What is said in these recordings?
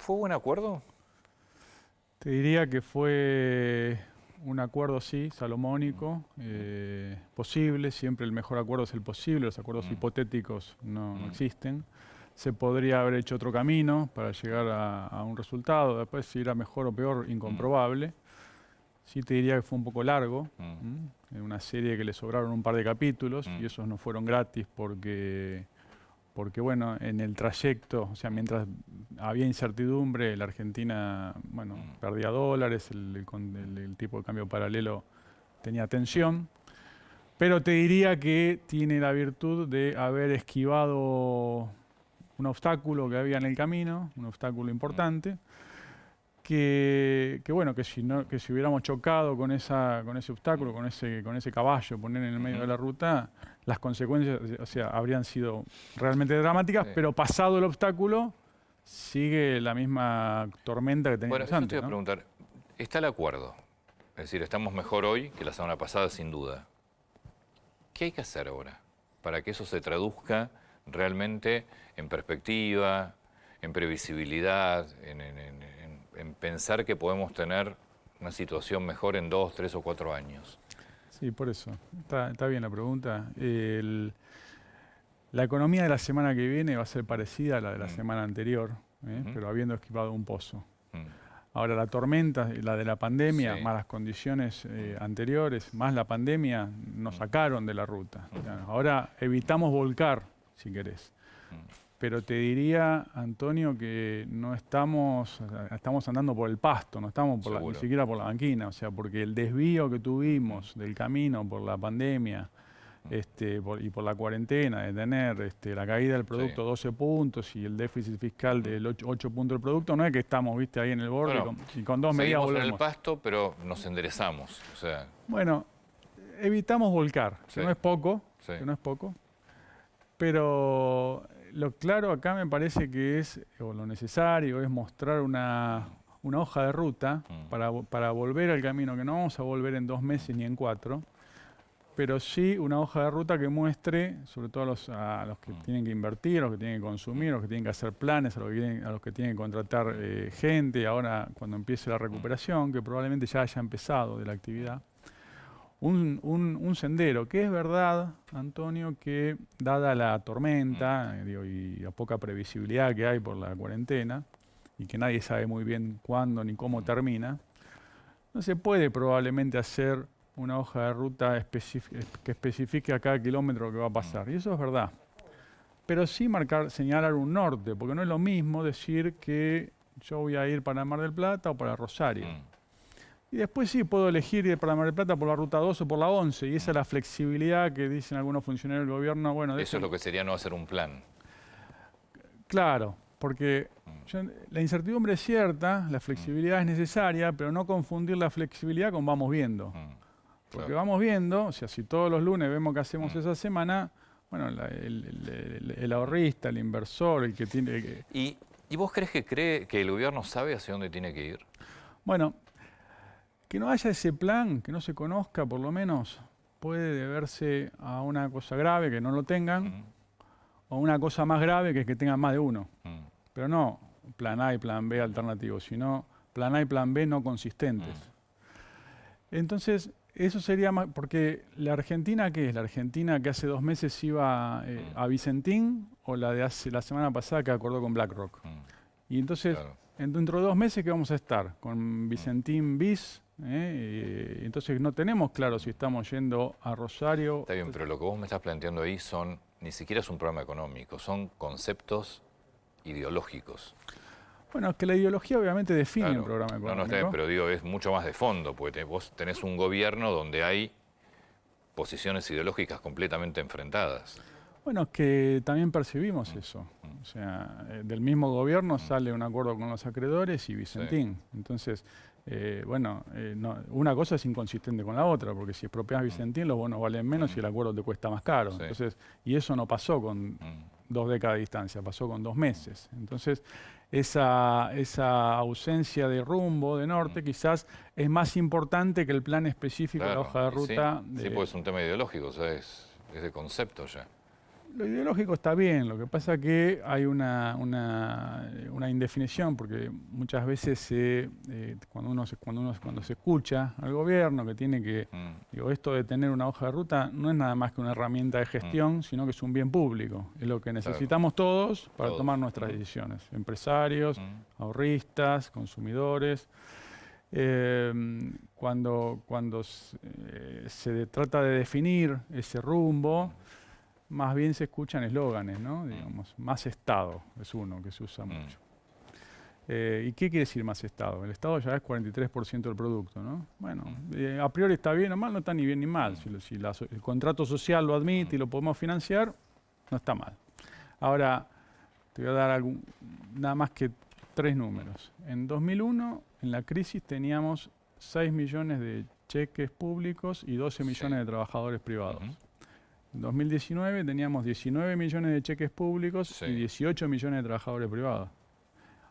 ¿Fue buen acuerdo? Te diría que fue un acuerdo, sí, salomónico, posible. Siempre el mejor acuerdo es el posible. Los acuerdos hipotéticos no existen. Se podría haber hecho otro camino para llegar a un resultado. Después, si era mejor o peor, incomprobable. Sí te diría que fue un poco largo. En una serie que le sobraron un par de capítulos y esos no fueron gratis porque bueno, en el trayecto, o sea, mientras había incertidumbre, la Argentina, bueno, perdía dólares, el tipo de cambio paralelo tenía tensión. Pero te diría que tiene la virtud de haber esquivado un obstáculo que había en el camino, un obstáculo importante, bueno, que si hubiéramos chocado con ese obstáculo, con ese caballo, poner en el medio de la ruta, las consecuencias, o sea, habrían sido realmente dramáticas, pero pasado el obstáculo, sigue la misma tormenta que teníamos Bueno, yo te antes, iba a ¿no? preguntar, está el acuerdo, es decir, estamos mejor hoy que la semana pasada, sin duda. ¿Qué hay que hacer ahora para que eso se traduzca realmente en perspectiva, en previsibilidad, en pensar que podemos tener una situación mejor en 2, 3 o 4 años? Sí, por eso. Está bien la pregunta. La economía de la semana que viene va a ser parecida a la de la semana anterior, pero habiendo esquivado un pozo. Ahora, la tormenta, la de la pandemia, Sí. más las condiciones anteriores, más la pandemia, nos sacaron de la ruta. Ahora evitamos volcar, si querés. Pero te diría, Antonio, que no estamos andando por el pasto, no estamos ni siquiera por la banquina. O sea, porque el desvío que tuvimos del camino por la pandemia y por la cuarentena, de tener la caída del producto 12 puntos y el déficit fiscal del 8 puntos del producto, no es que estamos, viste, ahí en el borde Bueno, y con dos medidas seguimos en el volvemos. pasto, pero nos enderezamos. O sea, Bueno, evitamos volcar, Sí. que no es poco, Sí. que no es poco, pero lo claro acá me parece que es, o lo necesario, es mostrar una hoja de ruta para volver al camino, que no vamos a volver en 2 meses ni en 4, pero sí una hoja de ruta que muestre, sobre todo a los que tienen que invertir, a los que tienen que consumir, a los que tienen que hacer planes, a los que tienen que contratar gente, ahora cuando empiece la recuperación, que probablemente ya haya empezado de la actividad, un sendero, que es verdad, Antonio, que dada la tormenta y la poca previsibilidad que hay por la cuarentena, y que nadie sabe muy bien cuándo ni cómo termina, no se puede probablemente hacer una hoja de ruta que especifique a cada kilómetro lo que va a pasar. Y eso es verdad. Pero sí señalar un norte, porque no es lo mismo decir que yo voy a ir para Mar del Plata o para Rosario. Y después sí puedo elegir ir para Mar del Plata por la ruta 2 o por la 11. Y esa es la flexibilidad que dicen algunos funcionarios del gobierno. Bueno, eso es lo que sería no hacer un plan. Claro, porque la incertidumbre es cierta, la flexibilidad es necesaria, pero no confundir la flexibilidad con vamos viendo. Porque vamos viendo, o sea, si todos los lunes vemos qué hacemos esa semana, bueno, el ahorrista, el inversor, el que tiene... ¿Y vos crees que cree que el gobierno sabe hacia dónde tiene que ir? Bueno, que no haya ese plan, que no se conozca por lo menos, puede deberse a una cosa grave, que no lo tengan, o una cosa más grave, que es que tengan más de uno. Pero no plan A y plan B alternativos, sino plan A y plan B no consistentes. Entonces, eso sería más, porque la Argentina, ¿qué es? La Argentina que hace 2 meses iba a Vicentín, o la de la semana pasada que acordó con BlackRock. Y entonces, dentro de 2 meses, ¿qué vamos a estar? Con Vicentín bis. Entonces no tenemos claro si estamos yendo a Rosario. Está bien, pero lo que vos me estás planteando ahí ni siquiera es un programa económico, son conceptos ideológicos. Bueno, es que la ideología obviamente define un programa económico. No, está bien, pero digo, es mucho más de fondo, porque vos tenés un gobierno donde hay posiciones ideológicas completamente enfrentadas. Bueno, es que también percibimos eso. O sea, del mismo gobierno sale un acuerdo con los acreedores y Vicentín. Entonces, una cosa es inconsistente con la otra, porque si expropias Vicentín, los bonos valen menos y el acuerdo te cuesta más caro. Entonces, y eso no pasó con 2 décadas de distancia, pasó con 2 meses. Entonces, esa ausencia de rumbo, de norte, quizás es más importante que el plan específico de la hoja de ruta. Sí, pues es un tema ideológico, o sea, es de concepto ya. Lo ideológico está bien, lo que pasa es que hay una indefinición, porque muchas veces cuando se escucha al gobierno que tiene que, digo, esto de tener una hoja de ruta no es nada más que una herramienta de gestión, sino que es un bien público, es lo que necesitamos todos para tomar nuestras decisiones, empresarios, ahorristas, consumidores. Cuando se trata de definir ese rumbo, más bien se escuchan eslóganes, ¿no? Digamos, más Estado es uno que se usa mucho. ¿Y qué quiere decir más Estado? El Estado ya es 43% del producto, ¿no? Bueno, a priori está bien o mal, no está ni bien ni mal. Si el contrato social lo admite y lo podemos financiar, no está mal. Ahora, te voy a dar nada más que 3 números. En 2001, en la crisis, teníamos 6 millones de cheques públicos y 12 millones de trabajadores privados. En 2019 teníamos 19 millones de cheques públicos y 18 millones de trabajadores privados.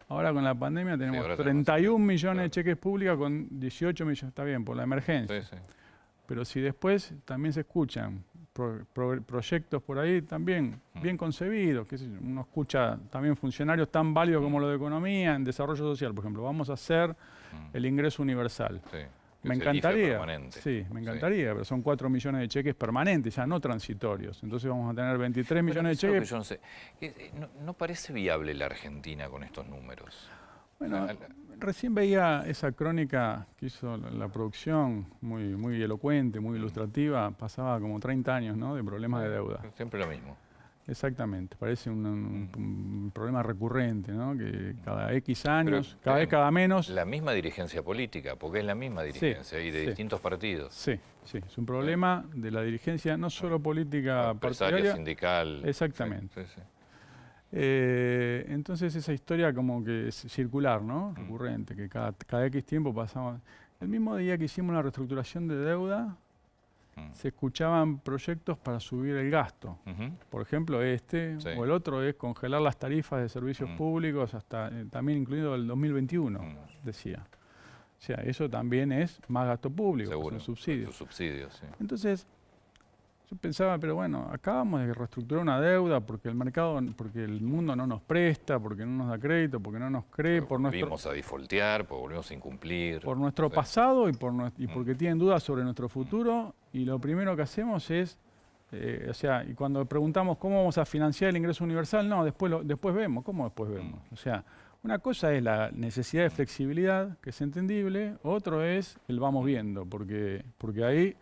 Ahora con la pandemia tenemos 31 millones de cheques públicos con 18 millones, está bien, por la emergencia. Pero si después también se escuchan proyectos por ahí también bien concebidos, que uno escucha también funcionarios tan válidos como los de economía, en desarrollo social, por ejemplo, vamos a hacer el ingreso universal. Me encantaría, me encantaría, pero son 4 millones de cheques permanentes, ya no transitorios. Entonces vamos a tener 23 millones de cheques. Yo no sé. ¿No parece viable la Argentina con estos números? Bueno, recién veía esa crónica que hizo la producción, muy elocuente, muy ilustrativa. Pasaba como 30 años, ¿no?, de problemas de deuda. Siempre lo mismo. Exactamente, parece un problema recurrente, ¿no?, que cada X años, cada vez cada menos. La misma dirigencia política, porque es la misma dirigencia y de distintos partidos. Sí, es un problema de la dirigencia, no solo política partidaria, sindical. Exactamente. Entonces esa historia como que es circular, ¿no?, recurrente, que cada X tiempo pasamos. El mismo día que hicimos la reestructuración de deuda, se escuchaban proyectos para subir el gasto. Por ejemplo, o el otro es congelar las tarifas de servicios públicos hasta también incluido el 2021, decía. O sea, eso también es más gasto público, son subsidios. Entonces, yo pensaba, pero bueno, acabamos de reestructurar una deuda porque el mercado, porque el mundo no nos presta, porque no nos da crédito, porque no nos cree, volvimos a defaultear, porque volvimos a incumplir. Por nuestro pasado y porque tienen dudas sobre nuestro futuro, y lo primero que hacemos es, y cuando preguntamos cómo vamos a financiar el ingreso universal, no, después vemos. ¿Cómo después vemos? O sea, una cosa es la necesidad de flexibilidad, que es entendible, otro es el vamos viendo, porque ahí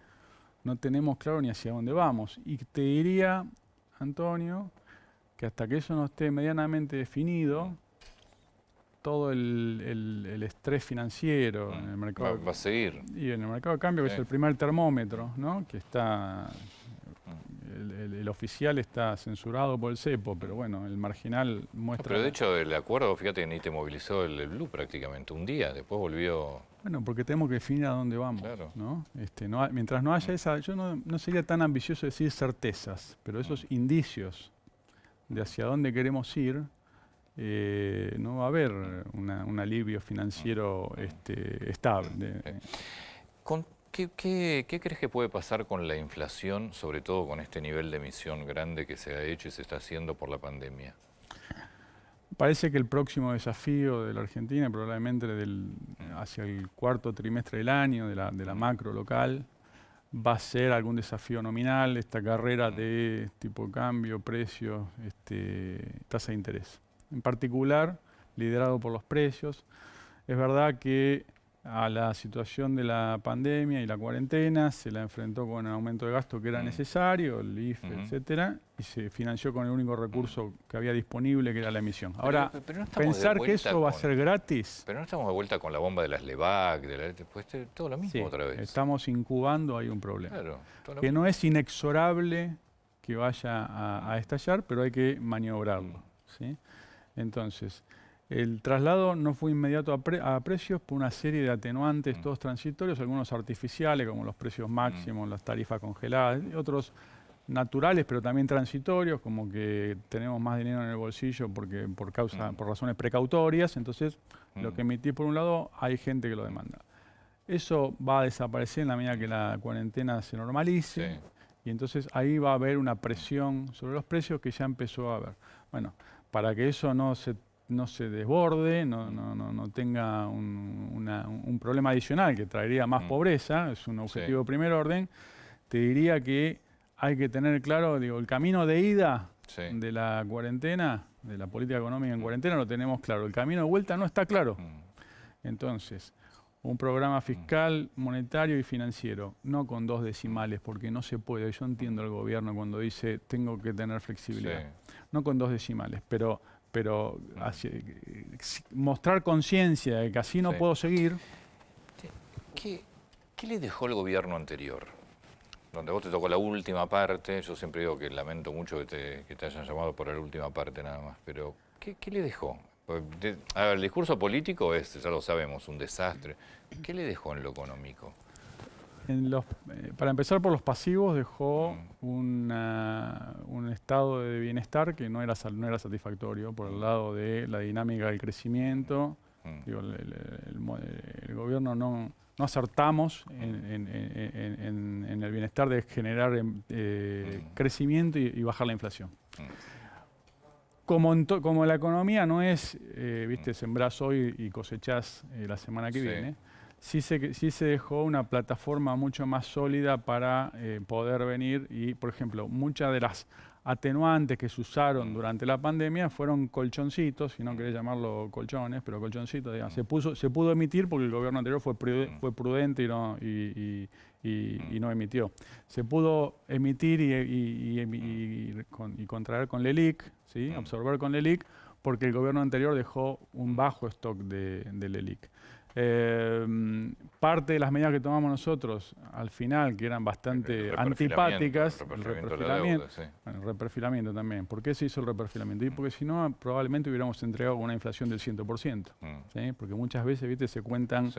no tenemos claro ni hacia dónde vamos. Y te diría, Antonio, que hasta que eso no esté medianamente definido, todo el estrés financiero en el mercado va a seguir. Y en el mercado de cambio, que es el primer termómetro, ¿no?, que está, el oficial está censurado por el cepo, pero bueno, el marginal muestra. Pero de hecho el acuerdo, fíjate que ni te movilizó el Blue prácticamente un día, después volvió. Bueno, porque tenemos que definir a dónde vamos, ¿no? Mientras no haya esa, yo no sería tan ambicioso decir certezas, pero esos indicios de hacia dónde queremos ir, no va a haber un alivio financiero estable. ¿Qué crees que puede pasar con la inflación, sobre todo con este nivel de emisión grande que se ha hecho y se está haciendo por la pandemia? Parece que el próximo desafío de la Argentina, probablemente hacia el cuarto trimestre del año, de la macro local, va a ser algún desafío nominal, esta carrera de tipo de cambio, precios, tasa de interés. En particular, liderado por los precios. Es verdad que a la situación de la pandemia y la cuarentena se la enfrentó con un aumento de gasto que era necesario, el IFE, etcétera, y se financió con el único recurso que había disponible, que era la emisión. Ahora, pero no pensar que eso va a ser gratis. Pero no estamos de vuelta con la bomba de las LEVAC, después todo lo mismo otra vez. Estamos incubando ahí un problema. Claro, que no es inexorable que vaya a estallar, pero hay que maniobrarlo. ¿Sí? Entonces, el traslado no fue inmediato a precios por una serie de atenuantes, todos transitorios, algunos artificiales, como los precios máximos, las tarifas congeladas, y otros naturales, pero también transitorios, como que tenemos más dinero en el bolsillo por razones precautorias. Entonces, lo que emití por un lado, hay gente que lo demanda. Eso va a desaparecer en la medida que la cuarentena se normalice. y entonces ahí va a haber una presión sobre los precios que ya empezó a haber. Bueno, para que eso no se desborde, no tenga un problema adicional que traería más pobreza, es un objetivo de primer orden, te diría que hay que tener claro, digo, el camino de ida de la cuarentena, de la política económica en cuarentena, lo tenemos claro. El camino de vuelta no está claro. Entonces, un programa fiscal, monetario y financiero, no con 2 decimales, porque no se puede. Yo entiendo al gobierno cuando dice tengo que tener flexibilidad. No con 2 decimales, pero mostrar conciencia de que así no puedo seguir. ¿Qué le dejó el gobierno anterior? Donde vos te tocó la última parte, yo siempre digo que lamento mucho que te hayan llamado por la última parte nada más, pero ¿qué le dejó? A ver, el discurso político es, ya lo sabemos, un desastre. ¿Qué le dejó en lo económico? Para empezar por los pasivos, dejó un estado de bienestar que no era satisfactorio por el lado de la dinámica del crecimiento. Digo, el gobierno no acertamos en el bienestar de generar crecimiento y bajar la inflación. Como la economía no es, viste, sembrás hoy y cosechás la semana que viene, sí se dejó una plataforma mucho más sólida para poder venir y, por ejemplo, muchas de las atenuantes que se usaron durante la pandemia fueron colchoncitos, si no querés llamarlo colchones, pero colchoncitos, digamos. Se pudo emitir porque el gobierno anterior fue prudente y no emitió. Se pudo emitir y contraer con LELIQ, ¿sí? Absorber con LELIQ, porque el gobierno anterior dejó un bajo stock de LELIQ. Parte de las medidas que tomamos nosotros al final, que eran bastante antipáticas, el reperfilamiento también. ¿Por qué se hizo el reperfilamiento? Y porque si no, probablemente hubiéramos entregado con una inflación del 100%. ¿Sí? Porque muchas veces, viste, se cuentan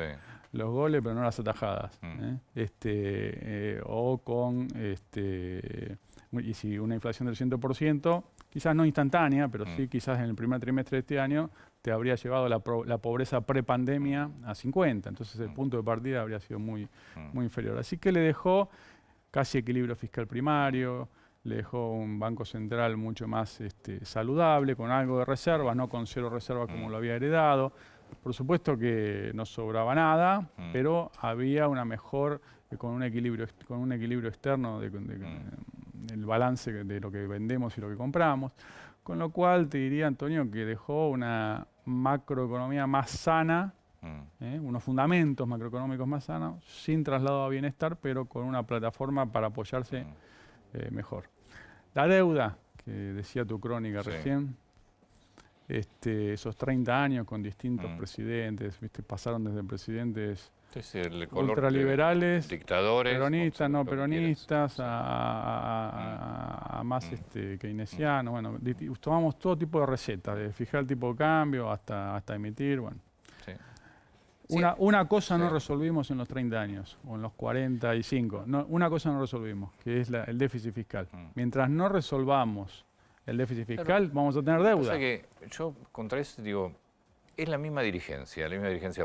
los goles, pero no las atajadas. O con, y si una inflación del 100%, quizás no instantánea, pero sí quizás en el primer trimestre de este año, te habría llevado la pobreza prepandemia a 50. Entonces el punto de partida habría sido muy inferior. Así que le dejó casi equilibrio fiscal primario, le dejó un banco central mucho más saludable, con algo de reservas, no con 0 reservas como lo había heredado. Por supuesto que no sobraba nada, pero había una mejor, con un equilibrio externo del balance de lo que vendemos y lo que compramos. Con lo cual te diría, Antonio, que dejó una macroeconomía más sana, unos fundamentos macroeconómicos más sanos, sin traslado a bienestar, pero con una plataforma para apoyarse mejor. La deuda, que decía tu crónica recién, esos 30 años con distintos presidentes, ¿viste? Pasaron desde presidentes ultraliberales, dictadores, peronistas, no peronistas, a más keynesianos. Bueno, tomamos todo tipo de recetas, de fijar el tipo de cambio hasta emitir. Bueno. Una cosa no resolvimos en los 30 años, o en los 45. No, una cosa no resolvimos, que es el déficit fiscal. Mientras no resolvamos el déficit fiscal, vamos a tener deuda. O sea que yo contra eso digo, es la misma dirigencia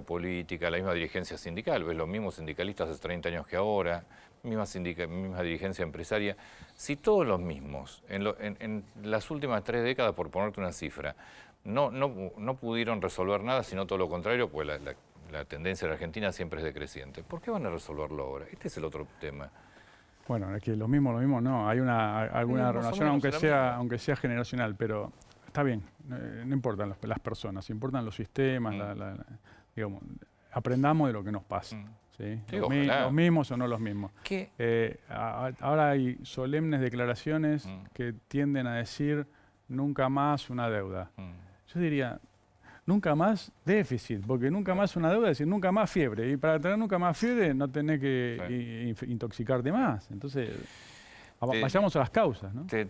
política, la misma dirigencia sindical. Ves los mismos sindicalistas hace 30 años que ahora, misma dirigencia empresaria. Si todos los mismos, en las últimas 3 décadas, por ponerte una cifra, no pudieron resolver nada, sino todo lo contrario, pues la tendencia de la Argentina siempre es decreciente. ¿Por qué van a resolverlo ahora? Este es el otro tema. Bueno, es que lo mismo no. Hay alguna relación, aunque sea generacional, pero está bien. No importan las personas, importan los sistemas. Digamos, aprendamos de lo que nos pasa. ¿Sí? Los mismos o no los mismos. Ahora hay solemnes declaraciones que tienden a decir nunca más una deuda. Yo diría, nunca más déficit, porque nunca más una deuda es decir nunca más fiebre. Y para tener nunca más fiebre no tenés que intoxicarte más. Entonces, vayamos a las causas, ¿no?